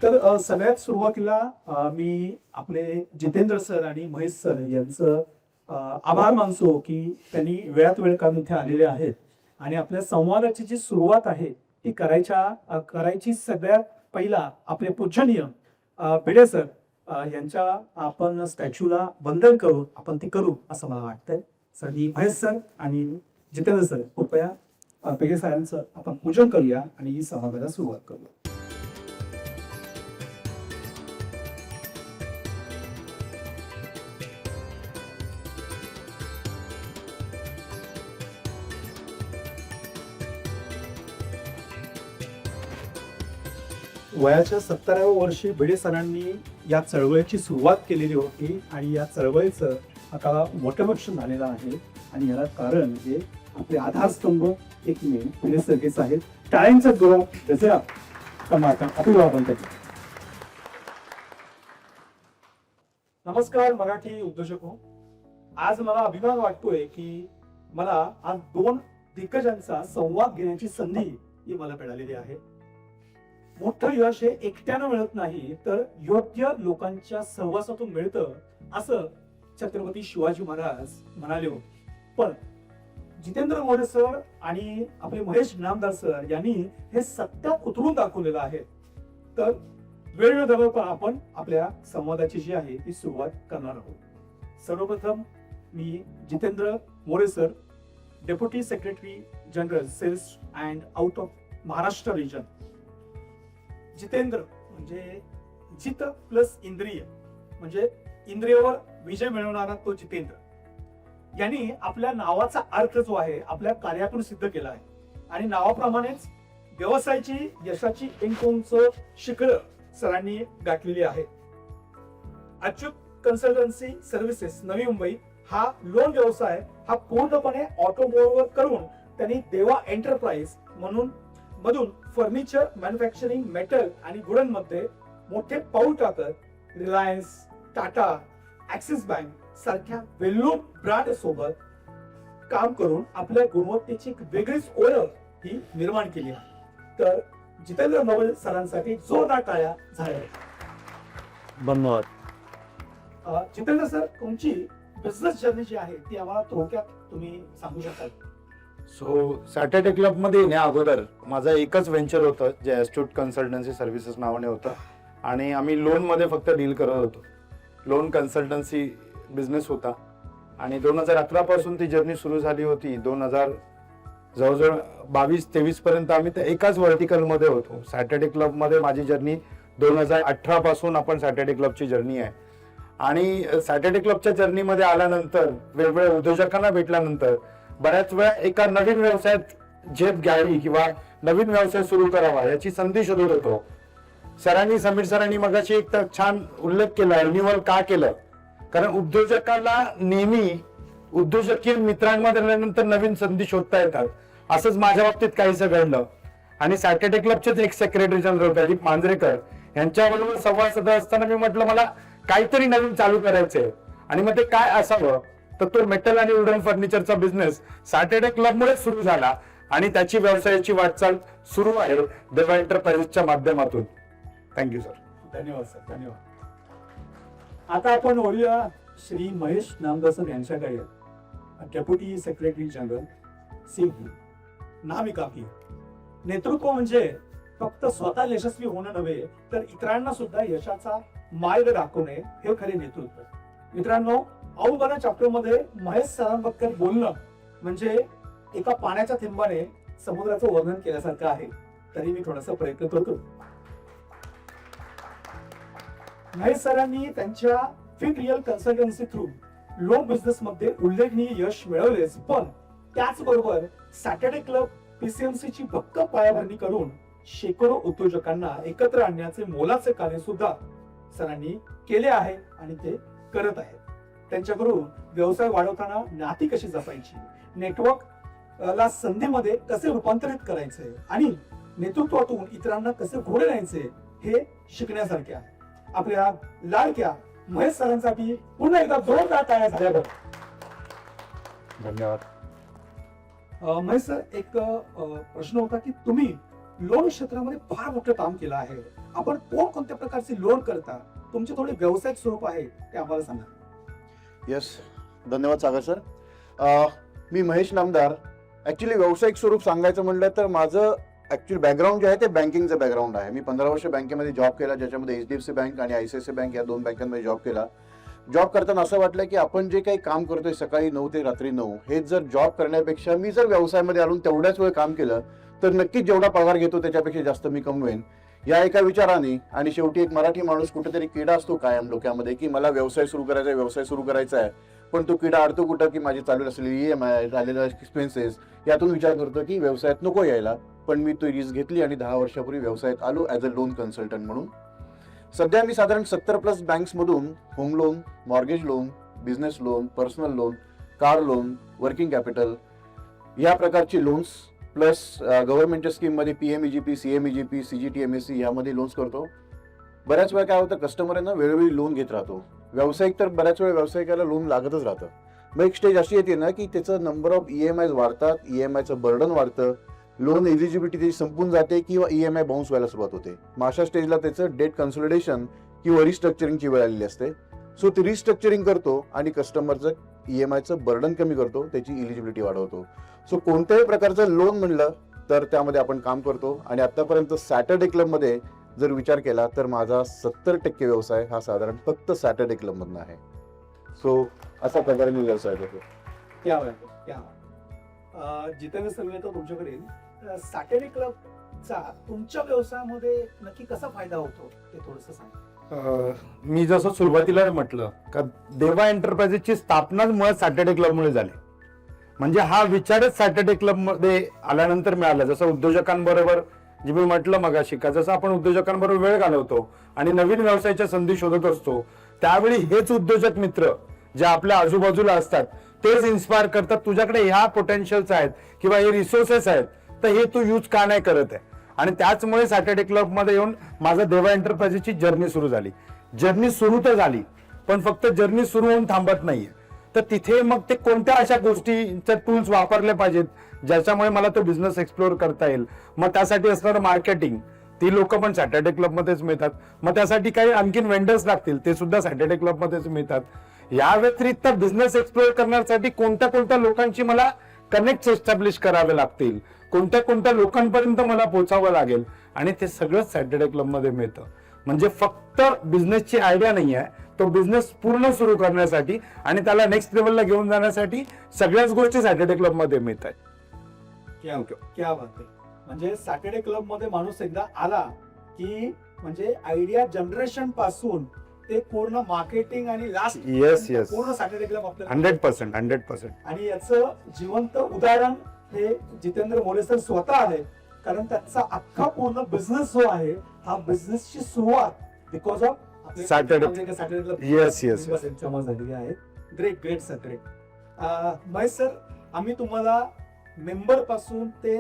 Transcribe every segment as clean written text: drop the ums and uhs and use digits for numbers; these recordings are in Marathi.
तर सगळ्यात सुरुवातीला मी आपले जितेंद्र सर आणि महेश सर यांचं आभार मानतो की त्यांनी वेळात वेळ काढून इथे आलेले आहेत आणि आपल्या संवादाची जी सुरुवात आहे ती करायची सगळ्यात पहिला आपले पूजनीय भिडे सर यांच्या आपण स्टॅच्यूला वंदन करून आपण ती करू असं मला वाटतंय. सर महेश सर आणि जितेंद्र सर कृपया भिडे सरांचं आपण पूजन करूया आणि ही संवादाला सुरुवात करूया. वयाच्या 70व्या वर्षी भिडे सरांनी या चळवळीची सुरुवात केलेली होती आणि या चळवळीचं आता मोठं वर्ष झालेलं आहे आणि याला कारण हे आपले आधारस्तंभ एकमेव भिडे सगळेच आहेत. टाळ्यांचा जोर त्याचे अभिवादन त्याचे. नमस्कार मराठी उद्योजक हो. आज मला अभिमान वाटतोय की मला आज दोन दिग्गजांचा संवाद घेण्याची संधी ही मला मिळालेली आहे. मोठं यश हे एकट्यानं मिळत नाही तर योग्य लोकांच्या सहवासातून मिळतं असं छत्रपती शिवाजी महाराज म्हणाले होते. पण जितेंद्र मोरे सर आणि आपले महेश नामदार सर यांनी हे सत्यात उतरून दाखवलेलं आहे. तर वेळ न घालवता आपण आपल्या संवादाची जी आहे ती सुरुवात करणार आहोत. सर्वप्रथम मी Jitendra More sir, deputy secretary general sales and out of Maharashtra region. Jitendra म्हणजे जित प्लस इंद्रिय म्हणजे इंद्रियावर विजय मिळवणारा तो जितेंद्र यांनी आपल्या नावाचा अर्थ जो आहे आपल्या कार्यातून सिद्ध केला आहे आणि नावाप्रमाणेच व्यवसायाची यशाची उंच शिखर सरांनी गाठलेली आहे. अच्युत कन्सल्टन्सी सर्व्हिसेस नवी मुंबई हा लोन व्यवसाय हा पूर्णपणे ऑटोमोबाईलवर करून त्यांनी देवा एंटरप्राइज मधून फर्निचर मॅन्युफॅक्चरिंग मेटल आणि वुडन मध्ये मोठे पाऊल टाकत रिलायन्स, टाटा, ऍक्सिस बँक सारख्या वेल्यू ब्रँड सोबत काम करून आपल्या गुणवत्तेची वेगळीच ओळख ही निर्माण केली आहे. तर जितेंद्र मोरे सरांसाठी जोरदार टाळ्या झाल्या. धन्यवाद. जितेंद्र सर, तुमची बिझनेस जर्नी जी आहे ती आम्हाला थोडक्यात तुम्ही सांगू शकाल? सो सॅटर्डे क्लब मध्ये येण्या अगोदर माझं एकच व्हेंचर होतं जे ॲस्ट्यूट कन्सल्टन्सी सर्व्हिसेस नावाने होतं आणि आम्ही लोन मध्ये फक्त डील करत होतो. लोन कन्सल्टन्सी बिझनेस होता आणि 2018 पासून ती जर्नी सुरू झाली होती. 2000 जवळजवळ 22-23 पर्यंत आम्ही त्या एकाच व्हर्टिकल मध्ये होतो. सॅटर्डे क्लब मध्ये माझी जर्नी 2018 पासून आपण सॅटर्डे क्लबची जर्नी आहे आणि सॅटर्डे क्लबच्या जर्नीमध्ये आल्यानंतर वेगवेगळ्या उद्योजकांना भेटल्यानंतर बऱ्याच वेळा एका नवीन व्यवसायात झेप घ्यावी किंवा नवीन व्यवसाय सुरू करावा याची संधी शोधत होतो. समीर सरांनी मगाशी एक तर छान उल्लेख केला, रिन्युअल का केलं, कारण उद्योजकांना नेहमी उद्योजकीय मित्रांमध्ये राहिल्यानंतर नवीन संधी शोधता येतात. असंच माझ्या बाबतीत काहीसं घडलं आणि सॅटर्डे क्लबचेच एक सेक्रेटरी जनरल प्रदीप मांजरेकर यांच्याबरोबर संवाद साधत असताना मी म्हटलं मला काहीतरी नवीन चालू करायचंय आणि मग ते काय असावं, तर तो मेटल आणि वुडन फर्निचरचा बिझनेस सॅटर्डे क्लबमुळे सुरू झाला आणि त्याची व्यवसायाची वाटचाल सुरू आहे देवा एंटरप्राइजेसच्या माध्यमातून. Thank you sir. धन्यवाद सर, धन्यवाद. आता आपण वळूया श्री महेश नामदार सर यांच्याकडे. डेप्युटी सेक्रेटरी जनरल सिंह. नाव काफी. नेतृत्व म्हणजे फक्त स्वतः यशस्वी होणं नव्हे तर इतरांना सुद्धा यशाचा मार्ग दाखवणे हे खरे नेतृत्व. मित्रांनो, औबना चॅप्टर मध्ये महेश सरांबद्दल बोलणं म्हणजे एका पाण्याच्या थेंबाने समुद्राचं वर्णन केल्यासारखं आहे. तरी मी थोडासा प्रयत्न करतो. महेश सरांनी त्यांच्या fit real consultancy through loan business मध्ये उल्लेखनीय यश मिळवलेच, पण त्याचबरोबर सॅटर्डे क्लब पीसीएमसी ची भक्कम पायाभरणी करून शेकडो उद्योजकांना एकत्र आणण्याचे मोलाचे कार्य सुद्धा सरांनी केले आहे आणि ते करत आहेत. त्यांच्याकडून व्यवसाय वाढवताना नाती कशी जपायची, नेटवर्क ला संधीमध्ये कसे रूपांतरित करायचे आणि नेतृत्वातून इतरांना कसे पुढे न्यायचे हे शिकण्यासारखे आहे. आपल्या लाडक्या महेश सरांसाठी पुन्हा एकदा जोरदार टाळ्या झाल्या. धन्यवाद. महेश सर, एक प्रश्न होता की तुम्ही लोन क्षेत्रामध्ये फार मोठं काम केलं आहे. आपण कोणत्या प्रकारचे लोन करता, तुमचे थोडे व्यावसायिक स्वरूप आहे ते आम्हाला सांगा. येस, धन्यवाद सागर सर. मी महेश नामदार. ॲक्च्युली व्यावसायिक स्वरूप सांगायचं म्हणलं तर माझं ॲक्च्युअली बॅकग्राऊंड जे आहे ते बँकिंगचं बॅकग्राऊंड आहे. मी 15 वर्ष बँकेमध्ये जॉब केला, ज्याच्यामध्ये HDFC बँक आणि ICICI बँक या 2 बँकांमध्ये जॉब केला. जॉब करताना असं वाटलं की आपण जे काही काम करतोय सकाळी 9 ते रात्री 9, हेच जर जॉब करण्यापेक्षा मी जर व्यवसायामध्ये आलो तेवढ्याच वेळ काम केलं तर नक्कीच जेवढा पगार घेतो त्याच्यापेक्षा जास्त मी कमवेन, या एका विचाराने. आणि शेवटी एक मराठी माणूस कुठेतरी किडा असतो कायम डोक्यामध्ये की मला व्यवसाय सुरू करायचा आहे, पण तो किडा अडतो कुठं की माझी चालू असलेली EMI, झालेले एक्सपेन्सेस, यातून विचार करतो की व्यवसायात नको यायला. पण मी तो रिस्क घेतली आणि 10 वर्षापूर्वी व्यवसायात आलो ॲज अ लोन कन्सल्टंट म्हणून. सध्या मी साधारण 70+ बँक्समधून home loan, mortgage loan, business loan, personal loan, car loan, working capital या प्रकारची लोन्स प्लस गव्हर्नमेंटच्या स्कीममध्ये PMEGP, CMEGP, CGTMSE यामध्ये लोन्स करतो. बऱ्याच वेळा काय होतं, कस्टमर आहे ना वेळोवेळी लोन घेत राहतो. व्यावसायिक तर बऱ्याच वेळा व्यावसायिकाला लोन लागतच राहतं. मग एक स्टेज अशी येते ना की त्याचं नंबर ऑफ EMIs वाढतात, EMIचं बर्डन वाढतं, लोन एलिजिबिलिटी त्याची संपून जाते किंवा EMI बाउन्स व्हायला सुरुवात होते. मग अशा स्टेजला त्याचं डेट कन्सॉलिडेशन किंवा रिस्ट्रक्चरिंगची वेळ आलेली असते. सो ती रिस्ट्रक्चरिंग करतो आणि कस्टमरचं EMIचं बर्डन कमी करतो, त्याची एलिजिबिलिटी वाढवतो. सो कोणत्याही प्रकारचं लोन म्हणलं तर त्यामध्ये आपण काम करतो. आणि आतापर्यंत सॅटर्डे क्लबमध्ये जर विचार केला तर माझा 70% व्यवसाय हा साधारण फक्त सॅटर्डे क्लबमधनं आहे. सो अशा प्रकारे मी व्यवसाय करतो. क्या बात आहे, क्या बात. जितेंद्र सर, मी तुमच्याकडे सॅटर्डे क्लबचा तुमच्या व्यवसायामध्ये नक्की कसा फायदा होतो ते थोडंसं सांगा. मी जसं सुरुवातीला म्हटलं का देवा एंटरप्राइजेसची स्थापनाच मुळात सॅटर्डे क्लबमुळे झाली. म्हणजे हा विचारच सॅटर्डे क्लब मध्ये आल्यानंतर मिळाला. जसं उद्योजकांबरोबर जे मी म्हटलं मगाशी का जसं आपण उद्योजकांबरोबर वेळ घालवतो आणि नवीन व्यवसायाच्या संधी शोधत असतो, त्यावेळी हेच उद्योजक मित्र जे आपल्या आजूबाजूला असतात तेच इन्स्पायर करतात, तुझ्याकडे ह्या पोटेन्शियल्स आहेत किंवा हे रिसोर्सेस आहेत तर हे तू यूज का नाही करत आहे. आणि त्याचमुळे सॅटर्डे क्लब मध्ये येऊन माझं देवा एंटरप्राइजेसची जर्नी सुरू झाली. जर्नी सुरू तर झाली पण फक्त जर्नी सुरू होऊन थांबत नाहीये. तर तिथे मग ते कोणत्या अशा गोष्टीचे टूल्स वापरले पाहिजेत ज्याच्यामुळे मला तो बिझनेस एक्सप्लोर करता येईल. मग त्यासाठी असणारं मार्केटिंग, ती लोक पण सॅटर्डे क्लब मध्येच मिळतात. मग त्यासाठी काही आणखीन वेंडर्स लागतील, ते सुद्धा सॅटर्डे क्लब मध्येच मिळतात. या व्यतिरिक्त बिझनेस एक्सप्लोर करण्यासाठी कोणत्या लोकांची मला कनेक्ट एस्टॅब्लिश करावे लागतील, कोणत्या लोकांपर्यंत मला पोहोचावं लागेल, आणि ते सगळं सॅटर्डे क्लब मध्ये मिळतं. म्हणजे फक्त बिझनेसची आयडिया नाही आहे, तो बिझनेस पूर्ण सुरू करण्यासाठी आणि त्याला नेक्स्ट लेवलला घेऊन जाण्यासाठी सगळ्याच गोष्टी सॅटर्डे क्लब मध्ये मिळतात. क्या बात आहे. म्हणजे सॅटर्डे क्लब मध्ये माणूस एकदा आला की म्हणजे आयडिया जनरेशन पासून ते पूर्ण मार्केटिंग आणि लास्ट येस पूर्ण सॅटर्डे क्लब आपल्याला 100%. आणि याचं जिवंत उदाहरण हे जितेंद्र मोरे सर स्वतः आहे. कारण त्यांचा अख्खा पूर्ण बिझनेस जो आहे हा बिझनेसची सुरुवात because of Saturday club yes झालेली आहे. Great sir, great. Mahesh sir, आम्ही तुम्हाला मेंबर पासून ते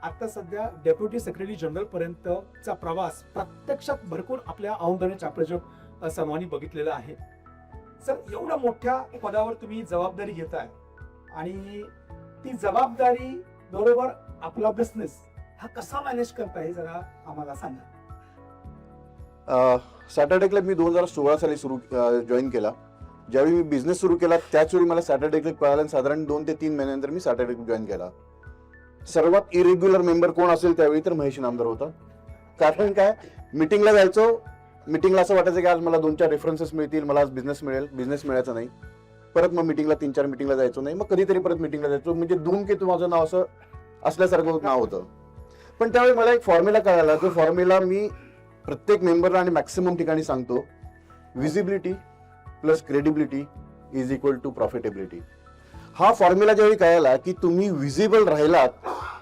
आता सध्या डेप्युटी सेक्रेटरी जनरल पर्यंतचा प्रवास प्रत्यक्षात भरपूर आपल्या औंधणे चापरेच्या सर्वांनी बघितलेला आहे. सर, एवढ्या मोठ्या पदावर तुम्ही जबाबदारी घेताय आणि ती जबाबदारी बरोबर आपला बिझनेस हा कसा मॅनेज करताय हे जरा आम्हाला सांगा. सॅटर्डे क्लब मी 2016 साली जॉईन केला. ज्यावेळी मी बिझनेस सुरू केला त्याच वेळी मला सॅटर्डे क्लब कळाला. साधारण 2 ते 3 महिन्यानंतर मी सॅटर्डे क्लब जॉईन केला. सर्वात इरेग्युलर मेंबर कोण असेल त्यावेळी तर महेश नामदार होता. कारण काय, मिटिंगला जायचो, मिटिंगला असं वाटायचं की आज मला 2-4 रेफरन्सेस मिळतील, मला आज बिझनेस मिळेल. बिझनेस मिळायचा नाही. परत मग मिटिंगला 3-4 मिटिंगला जायचो नाही. मग कधीतरी परत मिटिंगला जायचो. म्हणजे धूमकेतू माझं नाव असं असल्यासारखं नाव होतं. पण त्यावेळी मला एक फॉर्म्युला कळाला. तो फॉर्म्युला मी प्रत्येक मेंबरला आणि मॅक्सिमम ठिकाणी सांगतो. Visibility plus credibility is equal to profitability. हा फॉर्म्युला ज्यावेळी कळाला की तुम्ही विजिबल राहिलात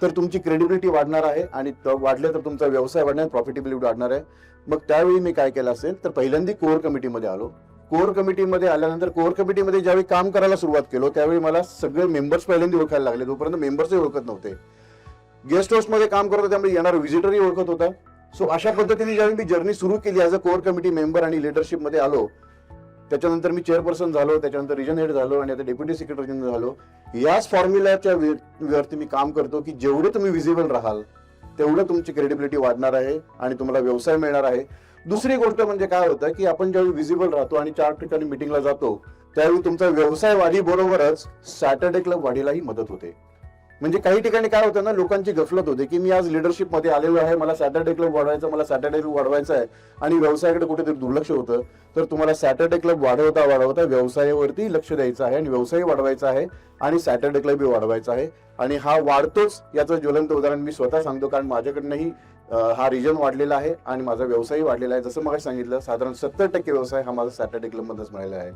तर तुमची क्रेडिबिलिटी वाढणार आहे आणि वाढले तर तुमचा व्यवसाय वाढणार, प्रॉफिटेबिलिटी वाढणार आहे. मग त्यावेळी मी काय केलं असेल तर पहिल्यांदा कोर कमिटीमध्ये आलो. कोर कमिटीमध्ये आल्यानंतर कोर कमिटीमध्ये ज्यावेळी काम करायला सुरुवात केलो त्यावेळी मला सगळे मेंबर्स पहिल्यांदा ओळखायला लागले. तोपर्यंत मेंबर्सही ओळखत नव्हते. गेस्ट हाऊस मध्ये काम करत होते त्यामुळे येणारा व्हिजिटरही ओळखत होता. सो अशा पद्धतीने ज्यावेळी मी जर्नी सुरू केली as a core committee member आणि लिडरशिप मध्ये आलो, त्याच्यानंतर मी चेअरपर्सन झालो, त्याच्यानंतर रिजन हेड झालो आणि आता डेप्युटी सेक्रेटरी जनरल झालो. याच फॉर्म्युलाच्या वरती मी काम करतो की जेवढे तुम्ही विजिबल राहाल तेवढं तुमची क्रेडिबिलिटी वाढणार आहे आणि तुम्हाला व्यवसाय मिळणार आहे. दुसरी गोष्ट म्हणजे काय होतं की आपण ज्यावेळी विजिबल राहतो आणि 4 ठिकाणी मिटिंगला जातो त्यावेळी तुमचा व्यवसाय वाढीबरोबरच सॅटर्डे क्लब वाढीलाही मदत होते. म्हणजे काही ठिकाणी काय होतं ना, लोकांची गफलत होते की मी आज लिडरशिप मध्ये आलेलो आहे, मला सॅटर्डे क्लब वाढवायचा, मला सॅटर्डे क्लब वाढवायचा आहे आणि व्यवसायाकडे कुठेतरी दुर्लक्ष होतं. तर तुम्हाला सॅटर्डे क्लब वाढवता व्यवसायावरती लक्ष द्यायचं आहे आणि व्यवसाय वाढवायचा आहे आणि सॅटर्डे क्लब वाढवायचा आहे. आणि हा वाढतोच याचं ज्वलंत उदाहरण मी स्वतः सांगतो, कारण माझ्याकडनंही हा रिजन वाढलेला आहे आणि माझा व्यवसायही वाढलेला आहे. जसं मग सांगितलं, साधारण 70% व्यवसाय हा माझा सॅटर्डे क्लब मध्येच मिळालेला आहे.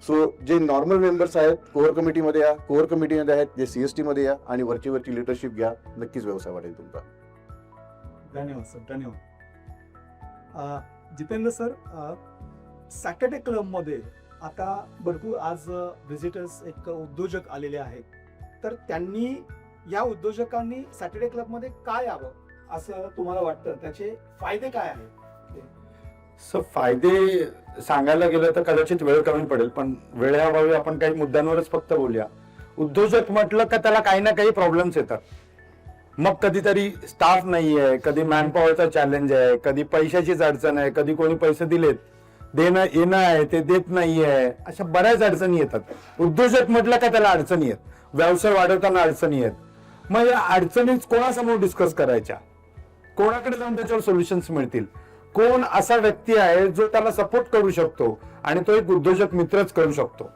सो जे नॉर्मल मेंबर्स आहेत कोअर कमिटीमध्ये या, कोअर कमिटीमध्ये आहेत जे CST मध्ये या आणि वरची लिडरशिप घ्या, नक्कीच व्यवसाय वाढेल तुमचा. धन्यवाद सर, धन्यवाद. जितेंद्र सर, सॅटर्डे क्लब मध्ये आता भरपूर आज व्हिजिटर्स एक उद्योजक आलेले आहेत, तर त्यांनी या उद्योजकांनी सॅटर्डे क्लब मध्ये काय यावं असं तुम्हाला वाटतं? त्याचे फायदे काय आहेत? फायदे सांगायला गेलं तर कदाचित वेळ कमी पडेल, पण वेळेअभावी आपण काही मुद्द्यांवरच फक्त बोलूया. उद्योजक म्हटलं का त्याला काही ना काही प्रॉब्लेम्स येतात. मग कधीतरी स्टाफ नाहीये, कधी मॅनपॉवरचा चॅलेंज आहे, कधी पैशाचीच अडचण आहे, कधी कोणी पैसे दिलेत, देणं येणं आहे ते देत नाहीये, अशा बऱ्याच अडचणी येतात. उद्योजक म्हटलं का त्याला अडचणी आहेत, व्यवसाय वाढवताना अडचणी आहेत. मग या अडचणी कोणासमोर डिस्कस करायच्या, कोणाकडे जाऊन त्याच्यावर सोल्युशन्स मिळतील? कोण असा व्यक्ती आहे जो त्याला सपोर्ट करू शकतो? आणि तो एक उद्योजक मित्रच करू शकतो.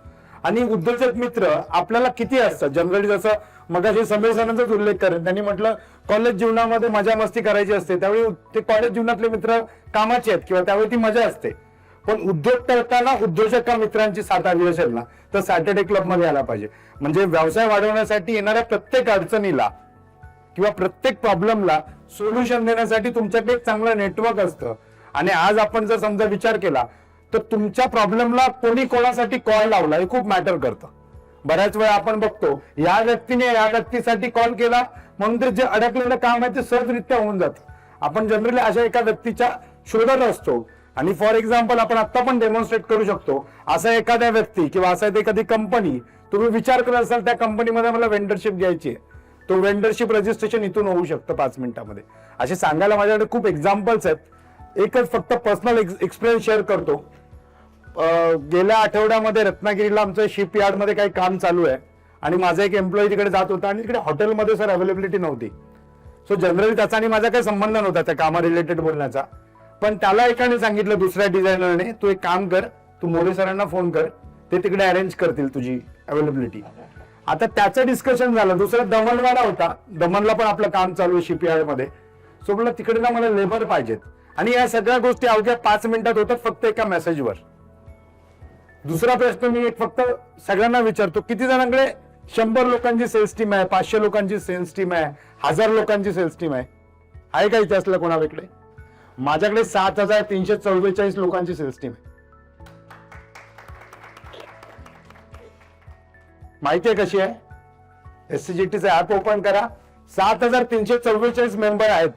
आणि उद्योजक मित्र आपल्याला किती असतात? जनरली जसं मगाशी समीर सरांचाच उल्लेख करेन, त्यांनी म्हटलं कॉलेज जीवनामध्ये मजा मस्ती करायची असते, त्यावेळी ते कॉलेज जीवनातले मित्र कामाचे आहेत किंवा त्यावेळी ती मजा असते. पण उद्योग करताना उद्योजक मित्रांची साथ आली असेल ना, तर सॅटर्डे क्लब मध्ये आला पाहिजे. म्हणजे व्यवसाय वाढवण्यासाठी येणाऱ्या प्रत्येक अडचणीला किंवा प्रत्येक प्रॉब्लेमला सोल्युशन देण्यासाठी तुमच्याकडे एक चांगलं नेटवर्क असतं. आणि आज आपण जर समजा विचार केला तर तुमच्या प्रॉब्लेमला कोणी कोणासाठी कॉल लावला हे खूप मॅटर करतं. बऱ्याच वेळा आपण बघतो या व्यक्तीने या व्यक्तीसाठी कॉल केला म्हणून ते जे अडकलेलं काम आहे ते सहजरित्या होऊन जातं. आपण जनरली अशा एका व्यक्तीच्या शोधत असतो. आणि फॉर एक्झाम्पल आपण आता पण डेमॉन्स्ट्रेट करू शकतो, असा एखाद्या व्यक्ती किंवा असा एखादी कंपनी तुम्ही विचार करत असाल त्या कंपनीमध्ये मला वेंडरशिप घ्यायची आहे, तो वेंडरशिप रजिस्ट्रेशन इथून होऊ शकतं 5 मिनिटांमध्ये. असे सांगायला माझ्याकडे खूप एक्झाम्पल्स आहेत. एकच फक्त पर्सनल एक्सपिरियन्स शेअर करतो. गेल्या आठवड्यामध्ये रत्नागिरीला आमचं शिपयार्ड मध्ये काही काम चालू आहे आणि माझा एक एम्प्लॉई तिकडे जात होता आणि तिकडे हॉटेलमध्ये सर अवेलेबिलिटी नव्हती. सो जनरली त्याचा आणि माझा काही संबंध नव्हता त्या कामा रिलेटेड बोलण्याचा. पण त्याला एकाने सांगितलं दुसऱ्या डिझायनरने, तू एक काम कर, तू मोरे सरांना फोन कर, ते तिकडे अरेंज करतील तुझी अवेलेबिलिटी. आता त्याचं डिस्कशन झालं. दुसरा दमनवाला होता, दमनला पण आपलं काम चालू आहे शिपयार्ड मध्ये. सो बोलला तिकडे ना मला लेबर पाहिजेत. आणि या सगळ्या गोष्टी अवघ्या 5 मिनिटात होतात फक्त एका मेसेजवर. दुसरा प्रश्न मी एक फक्त सगळ्यांना विचारतो, किती जणांकडे 100 लोकांची सेल्स टीम आहे, 500 लोकांची सेल्स टीम आहे, 1000 लोकांची सेल्स टीम आहे का इथे असलं कोणाकडे? माझ्याकडे 7344 लोकांची सेल्स टीम आहे. माहितीये कशी आहे? SCGTचं ऍप ओपन करा, 7344 मेंबर आहेत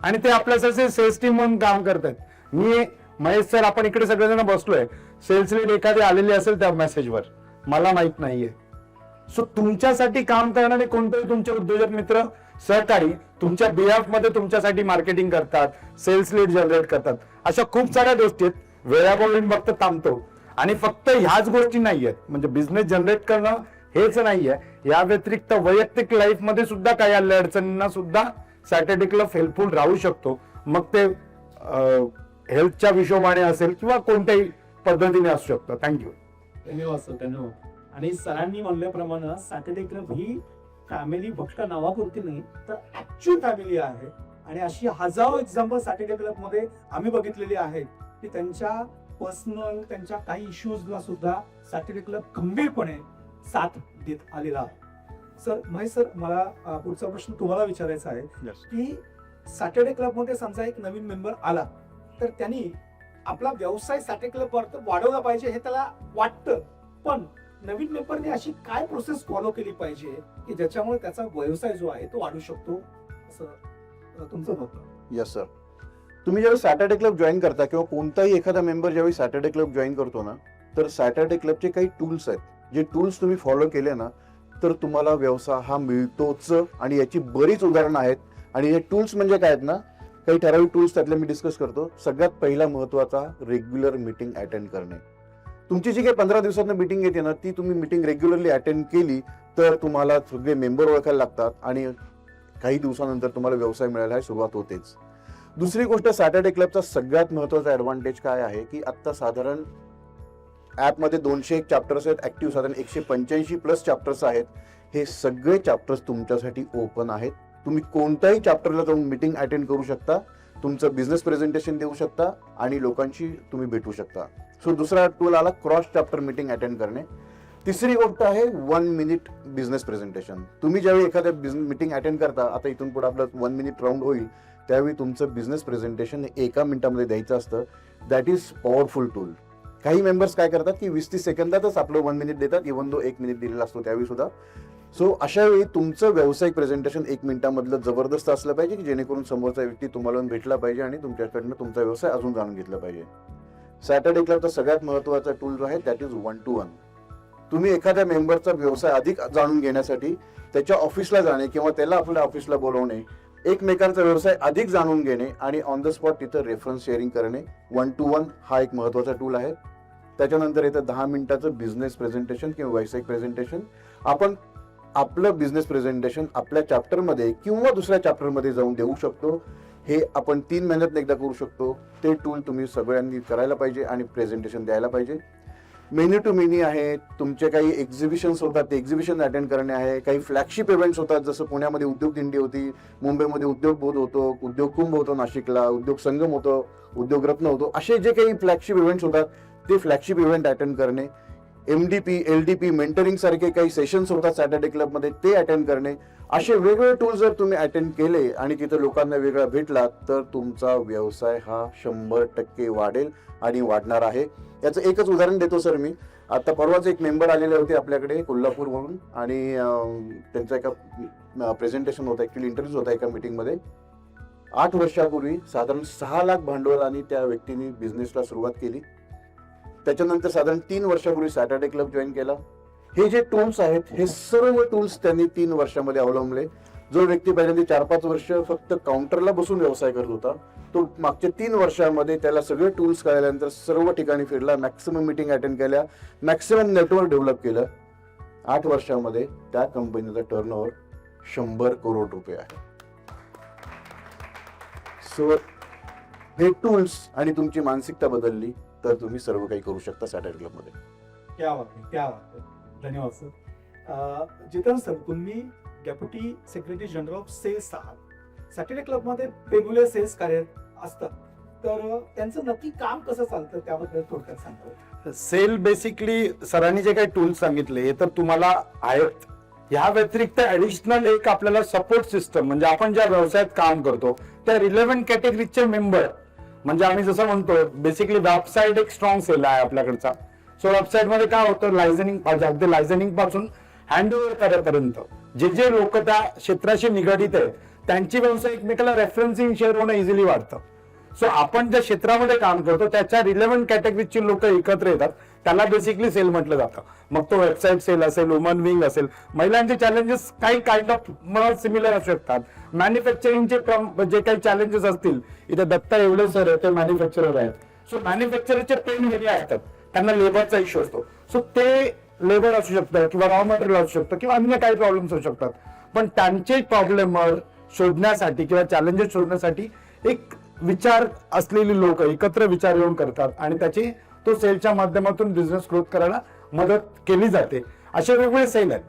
आणि ते आपल्यासाठी सेल्स टीम म्हणून काम करतात. मी महेश सर आपण इकडे सगळेजण बसलोय, सेल्स लीड एखादी आलेली असेल त्या मेसेजवर, मला माहित नाहीये. सो तुमच्यासाठी काम करणारे कोणतेही तुमचे उद्योजक मित्र सहकारी तुमच्या बिहाफ मध्ये तुमच्यासाठी मार्केटिंग करतात, सेल्स लीड जनरेट करतात. अशा खूप साऱ्या गोष्टी आहेत. वेळापळी फक्त थांबतो. आणि फक्त ह्याच गोष्टी नाहीयेत, म्हणजे बिझनेस जनरेट करणं हेच नाहीये, या व्यतिरिक्त वैयक्तिक लाईफ मध्ये सुद्धा काही आल्या अडचणींना सुद्धा सॅटर्डे क्लब हेल्पफुल राहू शकतो. मग ते हेल्थच्या हिशोबाने असेल किंवा कोणत्याही पद्धतीने असू शकतं. थँक्यू. धन्यवाद सर, धन्यवाद. आणि सरांनी म्हणल्याप्रमाणे सॅटर्डे क्लब ही फॅमिली फक्त नावापुरती नाही तर ऍक्च्युअल फॅमिली आहे. आणि अशी हजारो एक्झाम्पल सॅटर्डे क्लब मध्ये आम्ही बघितलेली आहेत की त्यांच्या पर्सनल त्यांच्या काही इश्यूजला सुद्धा सॅटर्डे क्लब गंभीरपणे साथ देत आलेला आहे. सर महेश सर, मला पुढचा प्रश्न तुम्हाला विचारायचा आहे की सॅटर्डे क्लब मध्ये समजा एक नवीन मेंबर आला तर त्यांनी आपला व्यवसाय सॅटर्डे क्लब वर वाढवला पाहिजे हे त्याला वाटतं, पण नवीन मेंबरने अशी काय प्रोसेस फॉलो केली पाहिजे की ज्याच्यामुळे त्याचा व्यवसाय जो आहे तो वाढू शकतो, असं तुमचं मत? Yes sir. तुम्ही ज्यावेळी सॅटर्डे क्लब जॉईन करता किंवा कोणताही एखादा मेंबर ज्यावेळी सॅटर्डे क्लब जॉईन करतो ना, तर सॅटर्डे क्लबचे काही टूल्स आहेत. जे टूल्स तुम्ही फॉलो केले ना तर तुम्हाला व्यवसाय हा मिळतोच. आणि याची बरीच उदाहरणं आहेत. आणि हे टूल्स म्हणजे काय आहेत ना, काही ठराविक टूल्स त्यातले मी डिस्कस करतो. सगळ्यात पहिला महत्वाचा, रेग्युलर मीटिंग अटेंड करणे. तुमची जी काही 15 दिवसात मीटिंग येते ना, ती तुम्ही मीटिंग रेग्युलरली अटेंड केली तर तुम्हाला सगळे मेंबर ओळखायला लागतात आणि काही दिवसानंतर तुम्हाला व्यवसाय मिळायला सुरुवात होतेच. दुसरी गोष्ट, सॅटर्डे क्लबचा सगळ्यात महत्वाचा ऍडव्हान्टेज काय आहे की आता साधारण ऍपमध्ये 201 चॅप्टर्स आहेत ऍक्टिव्ह, साधारण 185 प्लस चॅप्टर्स आहेत. हे सगळे चॅप्टर्स तुमच्यासाठी ओपन आहेत. तुम्ही कोणत्याही चॅप्टरला जाऊन मीटिंग अटेंड करू शकता, तुमचं बिझनेस प्रेझेंटेशन देऊ शकता आणि लोकांशी तुम्ही भेटू शकता. सो दुसरा टूल आला क्रॉस चॅप्टर मीटिंग अटेंड करणे. तिसरी गोष्ट आहे 1 मिनिट बिझनेस प्रेझेंटेशन. तुम्ही ज्यावेळी एखाद्या बिझनेस मीटिंग अटेंड करता, आता इथून पुढे आपलं 1 मिनिट राऊंड होईल, त्यावेळी तुमचं बिझनेस प्रेझेंटेशन 1 मिनिटामध्ये द्यायचं असतं. That is powerful tool. काही मेंबर्स काय करतात की 20-30 सेकंदातच आपलं 1 मिनिट देतात, इव्हन दो 1 मिनिट दिलेला असतो त्यावेळी सुद्धा. सो अशा वेळी तुमचं व्यावसायिक प्रेझेंटेशन 1 मिनिटामधलं जबरदस्त असलं पाहिजे की जेणेकरून समोरचा व्यक्ती तुम्हाला भेटला पाहिजे आणि तुमच्याकडनं तुमचा व्यवसाय अजून जाणून घेतला पाहिजे. सॅटर्डे क्लबचा सगळ्यात महत्वाचा टूल जो आहे दॅट इज 1-to-1. तुम्ही एखाद्या मेंबरचा व्यवसाय अधिक जाणून घेण्यासाठी त्याच्या ऑफिसला जाणे किंवा त्याला आपल्या ऑफिसला बोलवणे, एकमेकांचा व्यवसाय अधिक जाणून घेणे आणि ऑन द स्पॉट तिथं रेफरन्स शेअरिंग करणे, 1-to-1 हा एक महत्वाचा टूल आहे. त्याच्यानंतर येतं 10 मिनिटाचं बिझनेस प्रेझेंटेशन किंवा व्यावसायिक प्रेझेंटेशन. आपण आपलं बिझनेस प्रेझेंटेशन आपल्या चॅप्टरमध्ये किंवा दुसऱ्या चॅप्टरमध्ये जाऊन देऊ शकतो. हे आपण 3 महिन्यात एकदा करू शकतो. ते टूल तुम्ही सगळ्यांनी करायला पाहिजे आणि प्रेझेंटेशन द्यायला पाहिजे. मेनी टू मेनी आहे. तुमचे काही एक्झिबिशन्स होतात, ते एक्झिबिशन अटेंड करणे आहे. काही फ्लॅगशिप इव्हेंट्स होतात, जसं पुण्यामध्ये उद्योग दिंडी होती, मुंबईमध्ये उद्योग बोध होतो, उद्योग कुंभ होतो, नाशिकला उद्योग संगम होतो, उद्योग रत्न होतो. असे जे काही फ्लॅगशिप इव्हेंट्स होतात ते फ्लॅगशिप इव्हेंट अटेंड करणे. MDP, LDP, मेंटरिंग सारखे काही सेशन्स होतात सॅटर्डे क्लबमध्ये, ते अटेंड करणे. असे वेगवेगळे टूल्स जर तुम्ही अटेंड केले आणि तिथे लोकांना वेगळा भेटला तर तुमचा व्यवसाय हा 100% वाढेल आणि वाढणार आहे. याचं एकच उदाहरण देतो सर मी. आता परवाच एक मेंबर आलेले होते आपल्याकडे कोल्हापूरवरून आणि त्यांचा एका प्रेझेंटेशन होता, ऍक्च्युअली इंटरव्ह्यू होता एका मीटिंगमध्ये. 8 वर्षापूर्वी साधारण 6 लाख भांडवलाने त्या व्यक्तीने बिझनेसला सुरुवात केली. त्याच्यानंतर साधारण 3 वर्षापूर्वी सॅटर्डे क्लब जॉईन केला. हे जे टूल्स आहेत हे सर्व टूल्स त्यांनी 3 वर्षामध्ये अवलंबले. जो व्यक्ती पहिल्यांदा 4-5 वर्ष फक्त काउंटरला बसून व्यवसाय करत होता, तो मागच्या 3 वर्षामध्ये त्याला सगळे टूल्स कळल्यानंतर सर्व ठिकाणी फिरला, मॅक्सिमम मीटिंग अटेंड केल्या, मॅक्सिमम नेटवर्क डेव्हलप केलं. 8 वर्षामध्ये त्या कंपनीचा टर्नओव्हर 100 करोड रुपये आहे. सो हे टूल्स आणि तुमची मानसिकता बदलली तर तुम्ही सर्व काही करू शकता सॅटर्डे क्लबमध्ये. क्या बात आहे, क्या बात आहे. धन्यवाद सर. जितेंद्र सर, तुम्ही deputy secretary general of sales आहात. सॅटर्डे क्लबमध्ये वेगवेगळे सेल्स कार्य असतात, तर त्यांचं नक्की काम कसं चालतं त्याबद्दल थोडक्यात सांगतो. सेल बेसिकली सरांनी जे काही टूल्स सांगितले हे तर तुम्हाला आहेत. या व्यतिरिक्त ऍडिशनल एक आपल्याला सपोर्ट सिस्टम, म्हणजे आपण ज्या व्यवसायात काम करतो त्या रिलेव्हंट कॅटेगरीचे मेंबर, म्हणजे आम्ही जसं म्हणतो बेसिकली वेबसाईट एक स्ट्रॉंग सेल आहे आपल्याकडचा. सो वेबसाईट मध्ये काय होतं, लायझनिंग पासून हँडओव्हर करापर्यंत जे जे लोक त्या क्षेत्राशी निगडित आहेत त्यांची व्यवसाय एकमेकाला रेफरन्सिंग शेअर होणं इझिली वाढतं. सो आपण ज्या क्षेत्रामध्ये काम करतो त्याच्या रिलेव्हंट कॅटेगरीची लोक एकत्र येतात, त्याला बेसिकली सेल म्हटलं जातं. मग तो वेबसाईट सेल असेल, वुमन विंग असेल. महिलांचे चॅलेंजेस काही काइंड ऑफ सिमिलर असू शकतात. मॅन्युफॅक्चरिंगचे जे काही चॅलेंजेस असतील, इथे दत्ता एवढे सर आहे ते मॅन्युफॅक्चरर आहेत. सो मॅन्युफॅक्चररचे पेन एरिया असतात, त्यांना लेबरचा इश्यू असतो. सो ते लेबर असू शकतं किंवा रॉ मटेरियल असू शकतं किंवा अन्य काही प्रॉब्लेम्स असू शकतात. पण त्यांचे प्रॉब्लेम शोधण्यासाठी किंवा चॅलेंजेस शोधण्यासाठी एक विचार असलेली लोक एकत्र विचार येऊन करतात आणि त्याची तो सेलच्या माध्यमातून बिझनेस ग्रोथ करायला मदत केली जाते. असे वेगवेगळे सेल आहेत.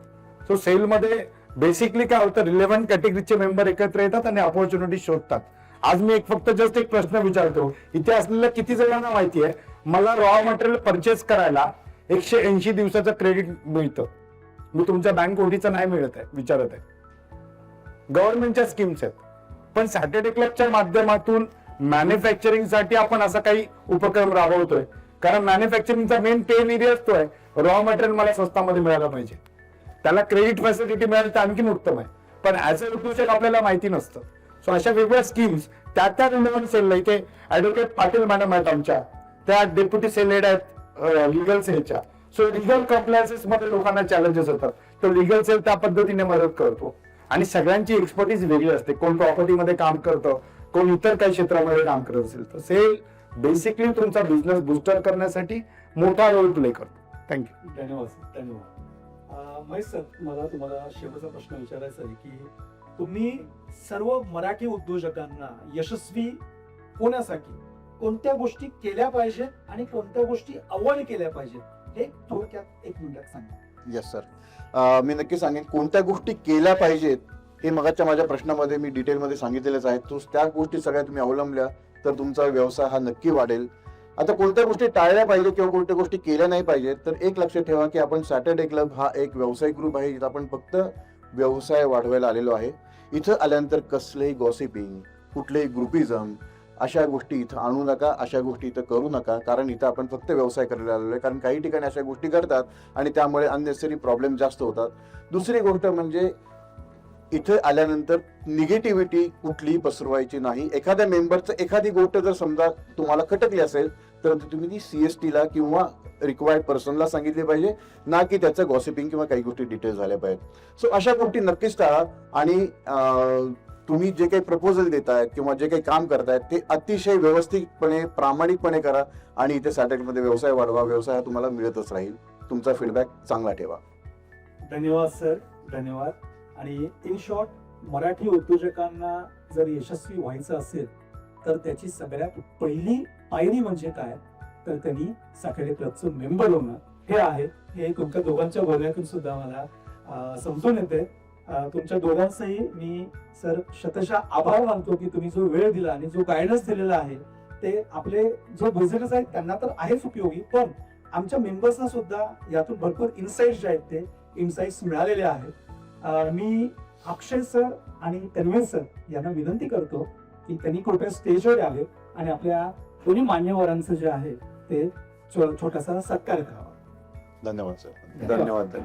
सो सेलमध्ये बेसिकली काय होतं, रिलेव्हंट कॅटेगरीचे मेंबर एकत्र येतात आणि अपॉर्च्युनिटी शोधतात. आज मी फक्त जस्ट एक प्रश्न विचारतो, इथे असलेल्या किती जणांना माहिती आहे मला रॉ मटेरियल परचेस करायला 180 दिवसाचं क्रेडिट मिळतं. मी तुमच्या बँक ओढीचं नाही मिळत आहे विचारत आहे. गव्हर्नमेंटच्या स्कीम्स आहेत. पण सॅटर्डे क्लबच्या माध्यमातून मॅन्युफॅक्चरिंग साठी आपण असा काही उपक्रम राबवतोय, कारण मॅन्युफॅक्चरिंगचा मेन पेन एरिया असतोय रॉ मटेरियल मला स्वस्तामध्ये मिळायला पाहिजे. त्याला क्रेडिट फॅसिलिटी मिळाली तर आणखीन उत्तम आहे, पण ऍज अ रिक्रुटर आपल्याला माहिती नसतं. सो अशा वेगवेगळ्या स्कीम्स त्या रिलेव्हंट सेलला, इथे ऍडव्होकेट पाटील मॅडम आहेत आमच्या, त्या डेप्युटी सेल हेड आहेत लिगल सेलच्या. सो लिगल कम्प्लायन्सेस मध्ये लोकांना चॅलेंजेस होतात, तो लिगल सेल त्या पद्धतीने मदत करतो. आणि सगळ्यांची एक्सपर्टीज वेगळी असते. कोण प्रॉपर्टीमध्ये काम करतं, कोण इतर काही क्षेत्रामध्ये काम करत असेल. तर सेल बेसिकली तुमचा बिझनेस बूस्टर करण्यासाठी मोठा रोल प्ले करतो. थँक्यू. धन्यवाद सर, धन्यवाद. महेश सर, मला तुम्हाला शेवटचा प्रश्न विचारायचा आहे की तुम्ही सर्व मराठी उद्योजकांना यशस्वी होण्यासाठी कोणत्या गोष्टी केल्या पाहिजेत आणि कोणत्या गोष्टी अवॉइड केल्या पाहिजेत हे थोडक्यात 1 मिनिटात सांगा. येस सर, मी नक्की सांगेन कोणत्या गोष्टी केल्या पाहिजेत हे मगाच्या माझ्या प्रश्नामध्ये मी डिटेलमध्ये सांगितलेलंच आहे. तो त्या गोष्टी सगळ्या तुम्ही अवलंबल्या तर तुमचा व्यवसाय हा नक्की वाढेल. आता कोणत्या गोष्टी टाळल्या पाहिजे किंवा कोणत्या गोष्टी केल्या नाही पाहिजेत तर एक लक्षात ठेवा की आपण सॅटर्डे क्लब हा एक व्यावसायिक ग्रुप आहे, जिथं आपण फक्त व्यवसाय वाढवायला आलेलो आहे. इथं आल्यानंतर कसलेही गॉसिपिंग, कुठलेही ग्रुपिझम अशा गोष्टी इथं आणू नका, अशा गोष्टी इथं करू नका. कारण इथं आपण फक्त व्यवसाय करायला आलेलो आहे. कारण काही ठिकाणी अशा गोष्टी करतात आणि त्यामुळे अननेसेसरी प्रॉब्लेम जास्त होतात. दुसरी गोष्ट म्हणजे इथे आल्यानंतर निगेटिव्हिटी कुठलीही पसरवायची नाही. एखाद्या मेंबरचं एखादी गोष्ट जर समजा तुम्हाला खटकली असेल तर तुम्ही ती CST ला किंवा रिक्वायर्ड पर्सनला सांगितली पाहिजे, ना की त्याचं गॉसिपिंग किंवा काही गोष्टी डिटेल झाल्या पाहिजेत. सो अशा गोष्टी नक्कीच टाळा आणि तुम्ही जे काही प्रपोजल देतायत किंवा जे काही काम करतायत ते अतिशय व्यवस्थितपणे प्रामाणिकपणे करा आणि इथे सॅटर्डेमध्ये व्यवसाय वाढवा. व्यवसाय हा तुम्हाला मिळतच राहील. तुमचा फीडबॅक चांगला ठेवा. धन्यवाद सर, धन्यवाद. आणि इन शॉर्ट, मराठी उद्योजकांना जर यशस्वी व्हायचं असेल तर त्याची सगळ्यात पहिली पायरी म्हणजे काय तर त्यांनी सॅटर्डे क्लबचं मेंबर होणं हे आहे. हे तुमच्या दोघांच्या बोलण्यातून सुद्धा मला समजून येते. तुमच्या दोघांचंही मी सर शतशः आभार मानतो की तुम्ही जो वेळ दिला आणि जो गायडन्स दिलेला आहे ते आपले जो बिझनेस आहेत त्यांना तर आहेच उपयोगी, पण आमच्या मेंबर्सना सुद्धा यातून भरपूर इन्साइट्स जे आहेत ते इन्साइट्स मिळालेले आहेत. मी अक्षय सर आणि तन्वीर सर यांना विनंती करतो की त्यांनी कृपया स्टेजवर यावे आणि आपल्या दोन्ही मान्यवरांचं जे आहे ते छोटासा सत्कार करावा. धन्यवाद सर. धन्यवाद.